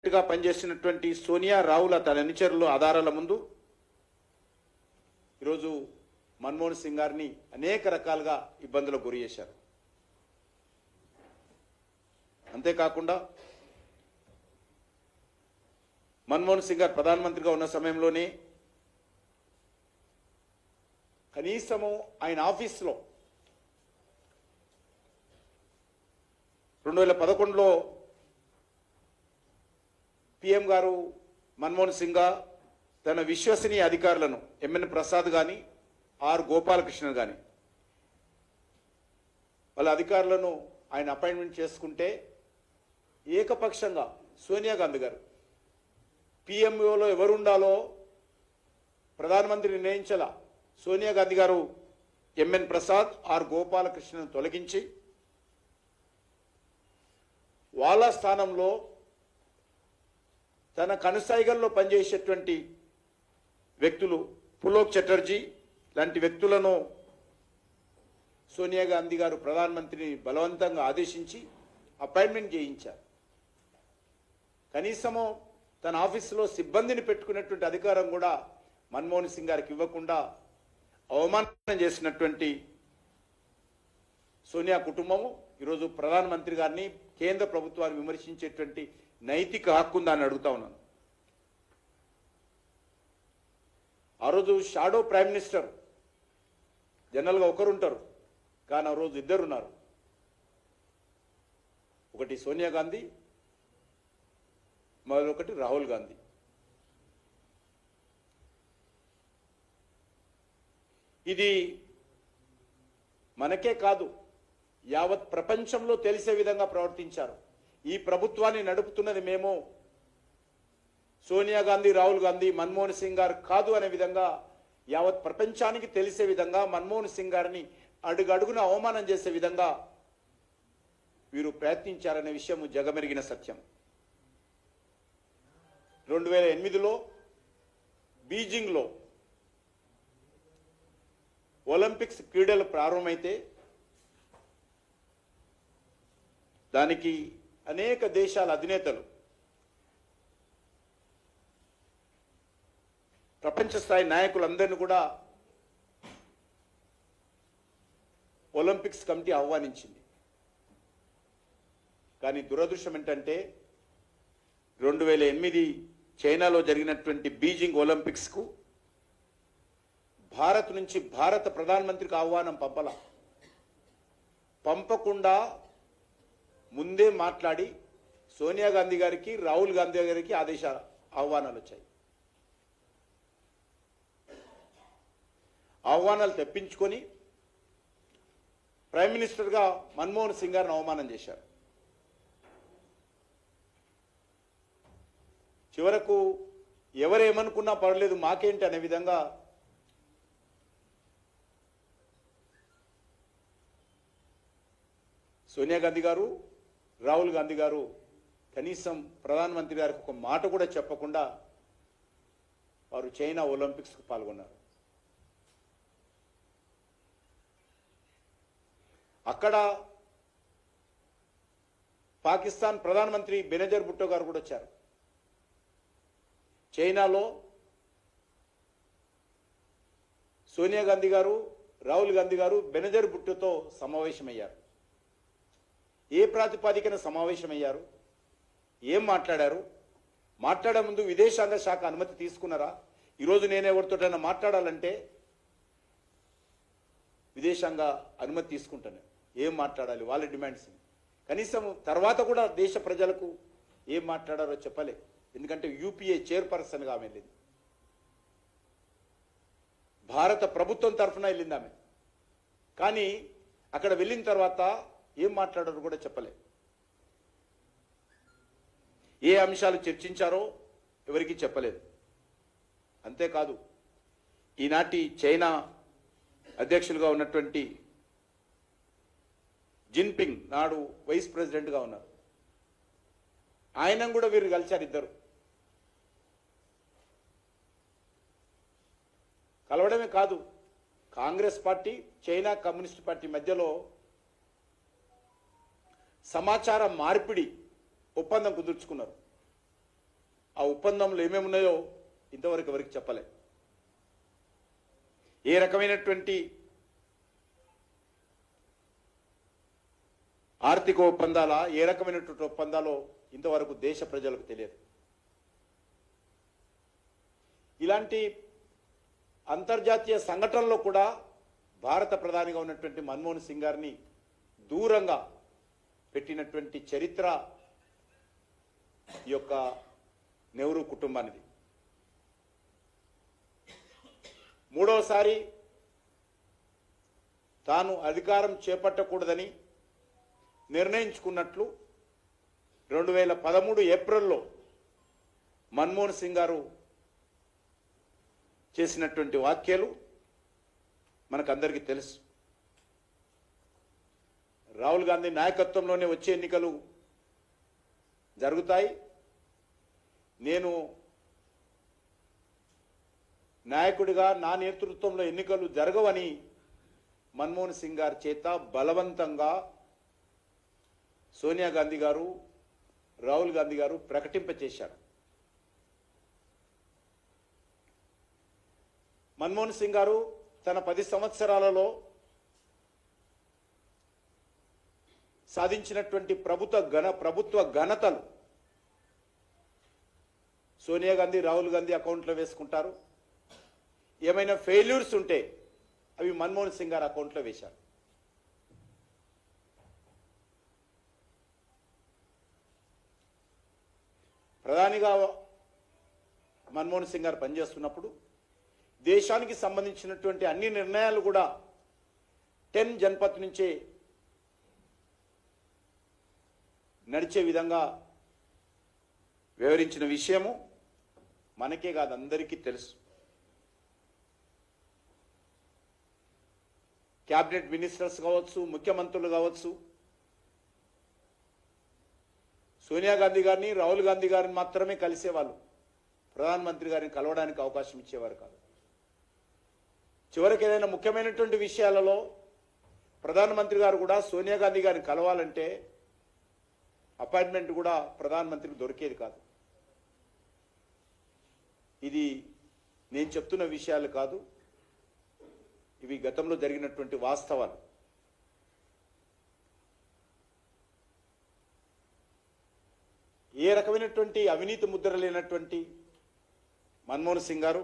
గా పనిచేసినటువంటి సోనియా రావుల తన అనుచరులు ఆధారాల ముందు ఈరోజు మన్మోహన్ సింగ్ గారిని అనేక రకాలుగా ఇబ్బందులకు గురి చేశారు. అంతేకాకుండా మన్మోహన్ సింగ్ గారు ప్రధానమంత్రిగా ఉన్న సమయంలోనే కనీసము ఆయన ఆఫీసులో 2011లో పిఎం గారు మన్మోహన్ సింగ్ తన విశ్వసనీయ అధికారులను ఎంఎన్ ప్రసాద్ కానీ ఆర్ గోపాలకృష్ణ కానీ వాళ్ళ అధికారులను ఆయన అపాయింట్మెంట్ చేసుకుంటే ఏకపక్షంగా సోనియా గాంధీ గారు పిఎంఓలో ఎవరు ఉండాలో ప్రధానమంత్రి నిర్ణయించాల. సోనియా గాంధీ గారు ఎంఎన్ ప్రసాద్ ఆర్ గోపాలకృష్ణను తొలగించి వాళ్ళ స్థానంలో తన కనుసైగల్లో పనిచేసేటువంటి వ్యక్తులు పులోక్ చటర్జీ లాంటి వ్యక్తులను సోనియా గాంధీ గారు ప్రధానమంత్రిని బలవంతంగా ఆదేశించి అపాయింట్మెంట్ చేయించారు. కనీసము తన ఆఫీసులో సిబ్బందిని పెట్టుకున్నటువంటి అధికారం కూడా మన్మోహన్ సింగ్ గారికి ఇవ్వకుండా అవమానం చేసినటువంటి సోనియా కుటుంబము ఈరోజు ప్రధానమంత్రి గారిని కేంద్ర ప్రభుత్వాన్ని విమర్శించేటువంటి నైతిక హక్కు ఉందని అడుగుతా ఉన్నాను. ఆ రోజు షాడో ప్రైమ్ మినిస్టర్ జనరల్గా ఒకరు ఉంటారు, కానీ ఆ రోజు ఇద్దరు ఉన్నారు. ఒకటి సోనియా గాంధీ, మరొకటి రాహుల్ గాంధీ. ఇది మనకే కాదు, యావత్ ప్రపంచంలో తెలిసే విధంగా ప్రవర్తించారు. ఈ ప్రభుత్వాన్ని నడుపుతున్నది మేము, సోనియా గాంధీ, రాహుల్ గాంధీ, మన్మోహన్ సింగ్ గారు కాదు అనే విధంగా యావత్ ప్రపంచానికి తెలిసే విధంగా మన్మోహన్ సింగ్ గారిని అడుగడుగున అవమానం చేసే విధంగా వీరు ప్రయత్నించారనే విషయం జగమెరిగిన సత్యం. 2008లో బీజింగ్లో ఒలింపిక్స్ క్రీడలు ప్రారంభమైతే దానికి అనేక దేశాల అధినేతలు, ప్రపంచ స్థాయి నాయకులందరినీ కూడా ఒలింపిక్స్ కమిటీ ఆహ్వానించింది. కానీ దురదృష్టం ఏంటంటే 2008 చైనాలో జరిగినటువంటి బీజింగ్ ఒలింపిక్స్కు భారత్ నుంచి భారత ప్రధానమంత్రికి ఆహ్వానం పంపకుండా ముందే మాట్లాడి సోనియా గాంధీ గారికి, రాహుల్ గాంధీ గారికి ఆహ్వానాలు వచ్చాయి. ఆహ్వానాలు తెప్పించుకొని ప్రైమ్ మినిస్టర్గా మన్మోహన్ సింగ్ గారిని అవమానం చేశారు. చివరకు ఎవరేమనుకున్నా పర్లేదు మాకేంటి అనే విధంగా సోనియా గాంధీ గారు, రాహుల్ గాంధీ గారు కనీసం ప్రధానమంత్రి గారికి ఒక మాట కూడా చెప్పకుండా వారు చైనా ఒలింపిక్స్కు పాల్గొన్నారు. అక్కడ పాకిస్తాన్ ప్రధానమంత్రి బెనజర్ భుట్టో గారు కూడా వచ్చారు. చైనాలో సోనియా గాంధీ గారు, రాహుల్ గాంధీ గారు బెనజర్ భుట్టోతో సమావేశమయ్యారు. ఏ ప్రాతిపదికన సమావేశమయ్యారు, ఏం మాట్లాడారు, మాట్లాడే ముందు విదేశాంగ శాఖ అనుమతి తీసుకున్నారా? ఈరోజు నేను ఎవరితోటైనా మాట్లాడాలంటే విదేశాంగ అనుమతి తీసుకుంటాను. ఏం మాట్లాడాలి, వాళ్ళ డిమాండ్స్ కనీసం తర్వాత కూడా దేశ ప్రజలకు ఏం మాట్లాడారో చెప్పలే. ఎందుకంటే యూపీఏ చైర్పర్సన్గా ఆమె వెళ్ళింది, భారత ప్రభుత్వం తరఫున వెళ్ళింది ఆమె. కానీ అక్కడ వెళ్ళిన తర్వాత ఏం మాట్లాడారో కూడా చెప్పలే. ఏ అంశాలు చర్చించారో ఎవరికి చెప్పలేదు. అంతేకాదు ఈనాటి చైనా అధ్యక్షులుగా ఉన్నటువంటి జిన్పింగ్ నాడు వైస్ ప్రెసిడెంట్గా ఉన్నారు. ఆయన కూడా వీరు కలిశారు. ఇద్దరు కలవడమే కాదు, Congress party, China communist party మధ్యలో సమాచార మార్పిడి ఒప్పందం కుదుర్చుకున్నారు. ఒప్పందంలో ఏమేమి ఉన్నాయో ఇంతవరకు ఎవరికి చెప్పలే. ఏ రకమైనటువంటి ఆర్థిక ఒప్పందాలా, ఏ రకమైనటువంటి ఒప్పందాలో ఇంతవరకు దేశ ప్రజలకు తెలియదు. ఇలాంటి అంతర్జాతీయ సంఘటనలో కూడా భారత ప్రధానిగా ఉన్నటువంటి మన్మోహన్ సింగ్ గారిని దూరంగా పెట్టినటువంటి చరిత్ర ఈ యొక్క నెహ్రూ కుటుంబానిది. మూడవసారి తాను అధికారం చేపట్టకూడదని నిర్ణయించుకున్నట్లు 2013 ఏప్రిల్లో మన్మోహన్ సింగ్ గారు చేసినటువంటి వ్యాఖ్యలు మనకందరికీ తెలుసు. రాహుల్ గాంధీ నాయకత్వంలోనే వచ్చే ఎన్నికలు జరుగుతాయి, నేను నాయకుడిగా నా నేతృత్వంలో ఎన్నికలు జరగవని మన్మోహన్ సింగ్ గారి చేత బలవంతంగా సోనియా గాంధీ గారు, రాహుల్ గాంధీ గారు ప్రకటింపచేశారు. మన్మోహన్ సింగ్ గారు తన 10 సంవత్సరాలలో సాధించినటువంటి ప్రభుత్వ ఘనతలు సోనియా గాంధీ, రాహుల్ గాంధీ అకౌంట్లో వేసుకుంటారు. ఏమైనా ఫెయిల్యూర్స్ ఉంటే అవి మన్మోహన్ సింగ్ గారు అకౌంట్లో వేశారు. ప్రధానిగా మన్మోహన్ సింగ్ గారు పనిచేస్తున్నప్పుడు దేశానికి సంబంధించినటువంటి అన్ని నిర్ణయాలు కూడా 10 జన్పథ్ నుంచే నడిచే విధంగా వివరించిన విషయము మనకే కాదు అందరికీ తెలుసు. క్యాబినెట్ మినిస్టర్స్ కావచ్చు, ముఖ్యమంత్రులు కావచ్చు, సోనియా గాంధీ గారిని, రాహుల్ గాంధీ గారిని మాత్రమే కలిసేవాళ్ళు. ప్రధానమంత్రి గారిని కలవడానికి అవకాశం ఇచ్చేవారు కాదు. చివరికి ఏదైనా ముఖ్యమైనటువంటి విషయాలలో ప్రధానమంత్రి గారు కూడా సోనియా గాంధీ గారిని కలవాలంటే అపాయింట్మెంట్ కూడా ప్రధానమంత్రికి దొరికేది కాదు. ఇది నేను చెప్తున్న విషయాలు కాదు, ఇవి గతంలో జరిగినటువంటి వాస్తవాలు. ఏ రకమైనటువంటి అవినీతి ముద్ర లేనటువంటి మన్మోహన్ సింగ్ గారు